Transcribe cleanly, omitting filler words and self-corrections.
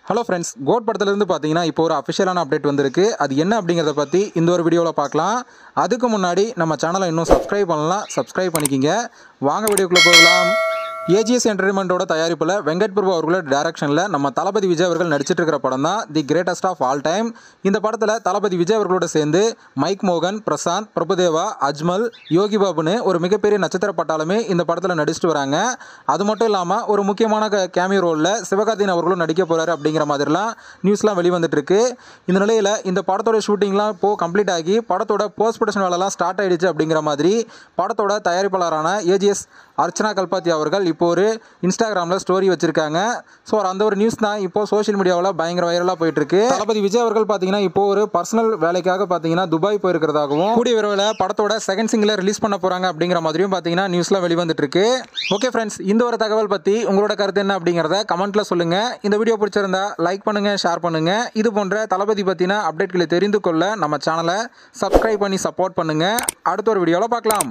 Hello friends, code படத்துலேருந்து பார்த்தீங்கன்னா இப்போ ஒரு அஃபிஷியலான அப்டேட் வந்திருக்கு. அது என்ன அப்படிங்கிறத பற்றி இந்த ஒரு வீடியோவில் பார்க்கலாம். அதுக்கு முன்னாடி நம்ம சேனலை இன்னும் சப்ஸ்கிரைப் பண்ணலாம், சப்ஸ்கிரைப் பண்ணிக்கிங்க. வாங்க வீடியோக்குள்ளே போகலாம். ஏஜிஎஸ் என்டர்டைன்மெண்ட்டோட தயாரிப்பில் வெங்கட் பிரபு அவர்களோட டைரக்ஷனில் நம்ம தளபதி விஜய் அவர்கள் நடிச்சிட்டு இருக்கிற படம் தான் the greatest of all time. இந்த படத்தில் தளபதி விஜய் அவர்களோட சேர்ந்து மைக் மோகன், பிரசாந்த், பிரபுதேவா, அஜ்மல், யோகி பாபுன்னு ஒரு மிகப்பெரிய நட்சத்திர பட்டாளமே இந்த படத்தில் நடிச்சிட்டு வராங்க. அது மட்டும் இல்லாமல் ஒரு முக்கியமான கேமியோ ரோலில் சிவகார்த்திகேயன் அவர்களும் நடிக்க போகிறாரு அப்படிங்கிற மாதிரிலாம் நியூஸ்லாம் வெளிவந்துட்டு இருக்கு. இந்த நிலையில் இந்த படத்தோட ஷூட்டிங்லாம் இப்போது கம்ப்ளீட் ஆகி படத்தோட போஸ்ட் ப்ரொடக்ஷன் வேலைலாம் ஸ்டார்ட் ஆகிடுச்சு அப்படிங்கிற மாதிரி படத்தோட தயாரிப்பாளரான ஏஜிஎஸ் அர்ச்சனா கல்பாத்தி அவர்கள் இப்போ ஒரு இன்ஸ்டாகிராமில் ஸ்டோரி வச்சிருக்காங்க. ஸோ அந்த ஒரு நியூஸ் தான் இப்போ சோஷியல் மீடியாவில் பயங்கர வைரலாக போயிட்டு இருக்கு. தளபதி விஜய் அவர்கள் பார்த்தீங்கன்னா இப்போ ஒரு பர்சனல் வேலைக்காக பார்த்தீங்கன்னா துபாய் போயிருக்கிறதாகவும் கூடிய விரைவில் படத்தோட செகண்ட் சிங்கிளை ரிலீஸ் பண்ண போகிறாங்க அப்படிங்கிற மாதிரியும் பார்த்தீங்கன்னா நியூஸ்லாம் வெளிவந்துட்டு இருக்கு. ஓகே ஃப்ரெண்ட்ஸ், இந்த ஒரு தகவல் பற்றி உங்களோட கருத்து என்ன அப்படிங்கிறத கமெண்ட்ல சொல்லுங்க. இந்த வீடியோ பிடிச்சிருந்தா லைக் பண்ணுங்க, ஷேர் பண்ணுங்க. இது போன்ற தளபதி பற்றின அப்டேட்களை தெரிந்து கொள்ள நம்ம சேனலை சப்ஸ்கிரைப் பண்ணி சப்போர்ட் பண்ணுங்க. அடுத்த ஒரு வீடியோவில் பார்க்கலாம்.